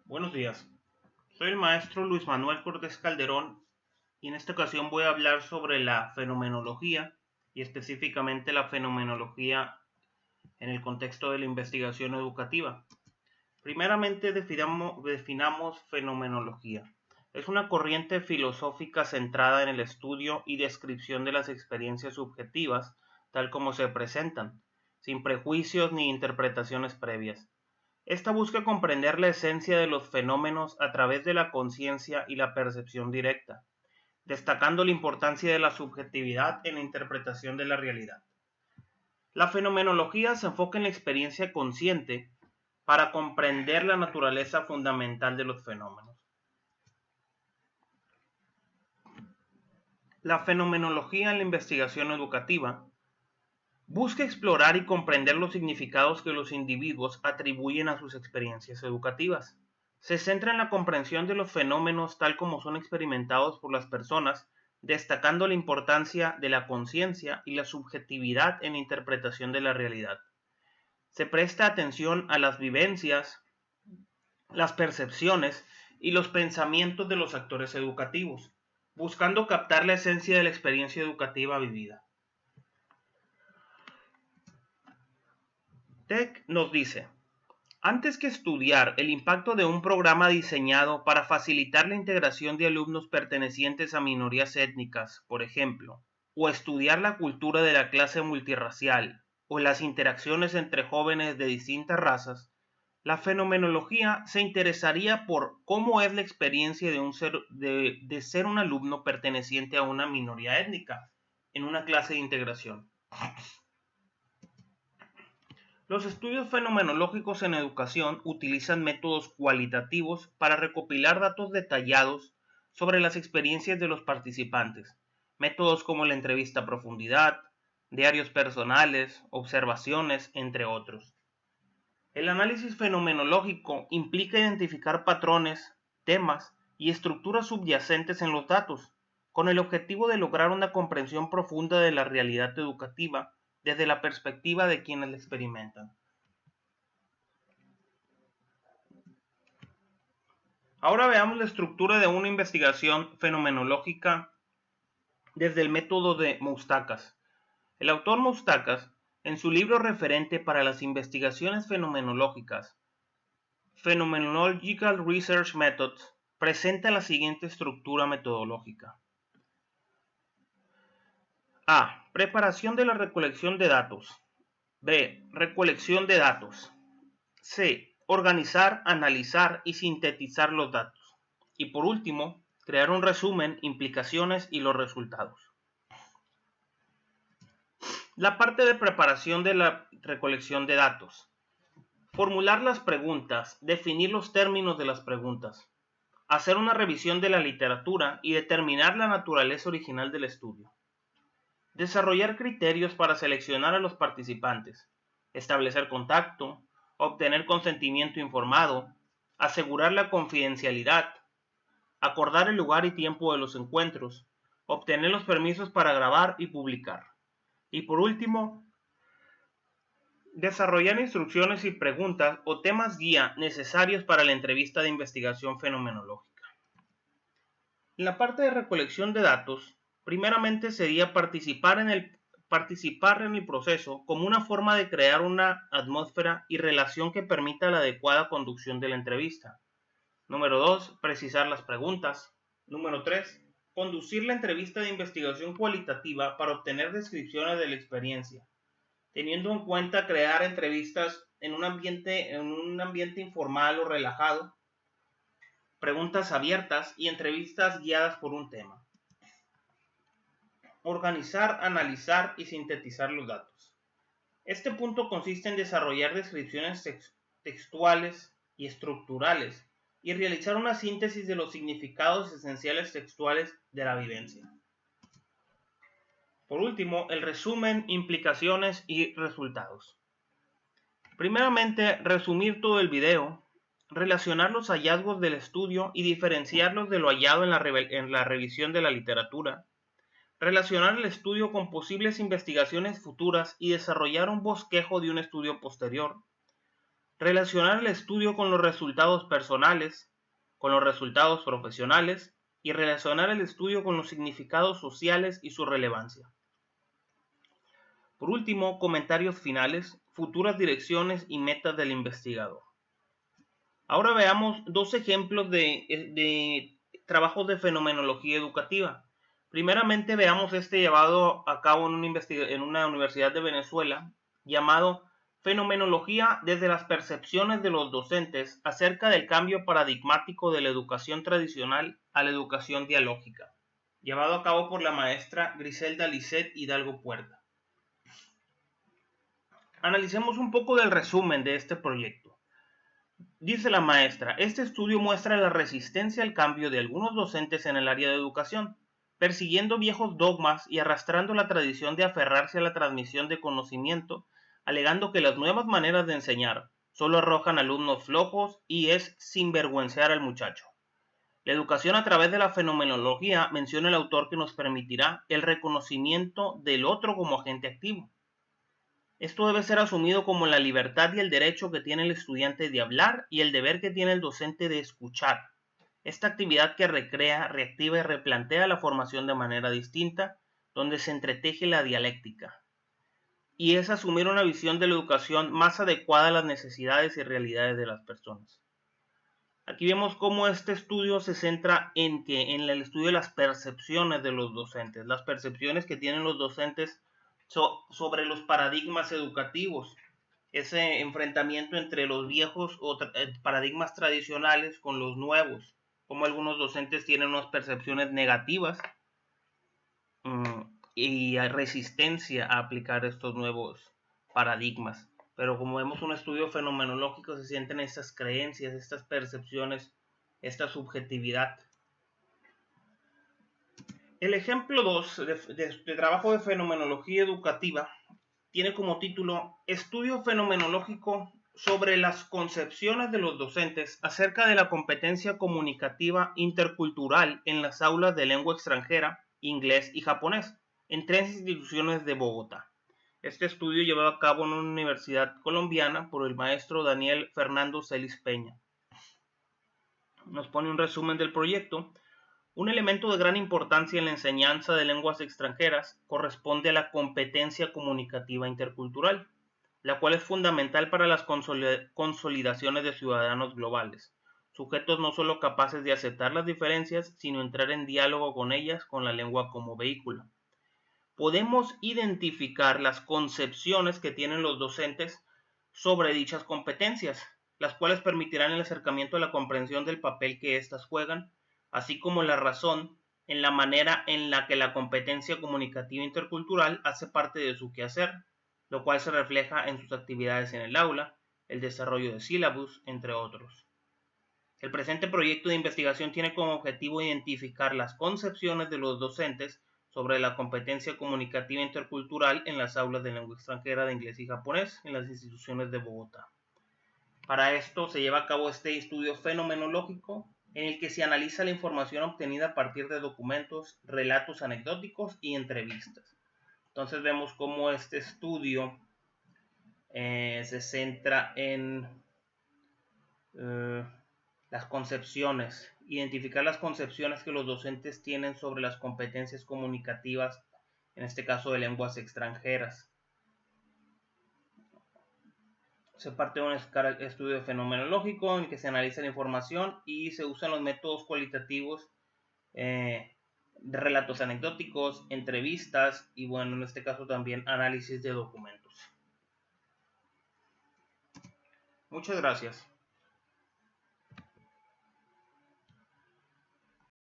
Buenos días, soy el maestro Luis Manuel Cortés Calderón y en esta ocasión voy a hablar sobre la fenomenología y específicamente la fenomenología en el contexto de la investigación educativa. Primeramente definamos fenomenología. Es una corriente filosófica centrada en el estudio y descripción de las experiencias subjetivas tal como se presentan, sin prejuicios ni interpretaciones previas. Esta busca comprender la esencia de los fenómenos a través de la conciencia y la percepción directa, destacando la importancia de la subjetividad en la interpretación de la realidad. La fenomenología se enfoca en la experiencia consciente para comprender la naturaleza fundamental de los fenómenos. La fenomenología en la investigación educativa busca explorar y comprender los significados que los individuos atribuyen a sus experiencias educativas. Se centra en la comprensión de los fenómenos tal como son experimentados por las personas, destacando la importancia de la conciencia y la subjetividad en la interpretación de la realidad. Se presta atención a las vivencias, las percepciones y los pensamientos de los actores educativos, buscando captar la esencia de la experiencia educativa vivida. Tech nos dice: antes que estudiar el impacto de un programa diseñado para facilitar la integración de alumnos pertenecientes a minorías étnicas, por ejemplo, o estudiar la cultura de la clase multirracial o las interacciones entre jóvenes de distintas razas, la fenomenología se interesaría por cómo es la experiencia de ser un alumno perteneciente a una minoría étnica en una clase de integración. Los estudios fenomenológicos en educación utilizan métodos cualitativos para recopilar datos detallados sobre las experiencias de los participantes, métodos como la entrevista a profundidad, diarios personales, observaciones, entre otros. El análisis fenomenológico implica identificar patrones, temas y estructuras subyacentes en los datos, con el objetivo de lograr una comprensión profunda de la realidad educativa desde la perspectiva de quienes la experimentan. Ahora veamos la estructura de una investigación fenomenológica desde el método de Moustakas. El autor Moustakas, en su libro referente para las investigaciones fenomenológicas, Phenomenological Research Methods, presenta la siguiente estructura metodológica. A. Preparación de la recolección de datos. B. Recolección de datos. C. Organizar, analizar y sintetizar los datos. Y por último, crear un resumen, implicaciones y los resultados. La parte de preparación de la recolección de datos. Formular las preguntas, definir los términos de las preguntas, hacer una revisión de la literatura y determinar la naturaleza original del estudio. Desarrollar criterios para seleccionar a los participantes, establecer contacto, obtener consentimiento informado, asegurar la confidencialidad, acordar el lugar y tiempo de los encuentros, obtener los permisos para grabar y publicar. Y por último, desarrollar instrucciones y preguntas o temas guía necesarios para la entrevista de investigación fenomenológica. En la parte de recolección de datos, primeramente sería participar en el proceso como una forma de crear una atmósfera y relación que permita la adecuada conducción de la entrevista. Número 2, precisar las preguntas. Número 3, conducir la entrevista de investigación cualitativa para obtener descripciones de la experiencia, teniendo en cuenta crear entrevistas en un ambiente informal o relajado, preguntas abiertas y entrevistas guiadas por un tema. Organizar, analizar y sintetizar los datos. Este punto consiste en desarrollar descripciones textuales y estructurales y realizar una síntesis de los significados esenciales textuales de la vivencia. Por último, el resumen, implicaciones y resultados. Primeramente, resumir todo el video, relacionar los hallazgos del estudio y diferenciarlos de lo hallado en la revisión de la literatura, relacionar el estudio con posibles investigaciones futuras y desarrollar un bosquejo de un estudio posterior, relacionar el estudio con los resultados personales, con los resultados profesionales y relacionar el estudio con los significados sociales y su relevancia. Por último, comentarios finales, futuras direcciones y metas del investigador. Ahora veamos dos ejemplos de trabajos de fenomenología educativa. Primeramente veamos este llevado a cabo en una universidad de Venezuela llamado Fenomenología desde las percepciones de los docentes acerca del cambio paradigmático de la educación tradicional a la educación dialógica, llevado a cabo por la maestra Griselda Lisset Hidalgo Puerta. Analicemos un poco del resumen de este proyecto. Dice la maestra, este estudio muestra la resistencia al cambio de algunos docentes en el área de educación, persiguiendo viejos dogmas y arrastrando la tradición de aferrarse a la transmisión de conocimiento, alegando que las nuevas maneras de enseñar solo arrojan alumnos flojos y es sinvergüencear al muchacho. La educación a través de la fenomenología, menciona el autor, que nos permitirá el reconocimiento del otro como agente activo. Esto debe ser asumido como la libertad y el derecho que tiene el estudiante de hablar y el deber que tiene el docente de escuchar. Esta actividad que recrea, reactiva y replantea la formación de manera distinta, donde se entreteje la dialéctica. Y es asumir una visión de la educación más adecuada a las necesidades y realidades de las personas. Aquí vemos cómo este estudio se centra en el estudio de las percepciones de los docentes, las percepciones que tienen los docentes sobre los paradigmas educativos, ese enfrentamiento entre los viejos paradigmas tradicionales con los nuevos, como algunos docentes tienen unas percepciones negativas y hay resistencia a aplicar estos nuevos paradigmas. Pero como vemos, un estudio fenomenológico, se sienten estas creencias, estas percepciones, esta subjetividad. El ejemplo 2 de trabajo de fenomenología educativa tiene como título Estudio fenomenológico sobre las concepciones de los docentes acerca de la competencia comunicativa intercultural en las aulas de lengua extranjera, inglés y japonés, en 3 instituciones de Bogotá. Este estudio llevado a cabo en una universidad colombiana por el maestro Daniel Fernando Celis Peña. Nos pone un resumen del proyecto. Un elemento de gran importancia en la enseñanza de lenguas extranjeras corresponde a la competencia comunicativa intercultural, la cual es fundamental para las consolidaciones de ciudadanos globales, sujetos no solo capaces de aceptar las diferencias, sino entrar en diálogo con ellas con la lengua como vehículo. Podemos identificar las concepciones que tienen los docentes sobre dichas competencias, las cuales permitirán el acercamiento a la comprensión del papel que éstas juegan, así como la razón en la manera en la que la competencia comunicativa intercultural hace parte de su quehacer, lo cual se refleja en sus actividades en el aula, el desarrollo de sílabus, entre otros. El presente proyecto de investigación tiene como objetivo identificar las concepciones de los docentes sobre la competencia comunicativa intercultural en las aulas de lengua extranjera de inglés y japonés en las instituciones de Bogotá. Para esto se lleva a cabo este estudio fenomenológico en el que se analiza la información obtenida a partir de documentos, relatos anecdóticos y entrevistas. Entonces vemos cómo este estudio se centra en las concepciones, identificar las concepciones que los docentes tienen sobre las competencias comunicativas, en este caso de lenguas extranjeras. Se parte de un estudio fenomenológico en el que se analiza la información y se usan los métodos cualitativos de relatos anecdóticos, entrevistas y, bueno, en este caso también análisis de documentos. Muchas gracias.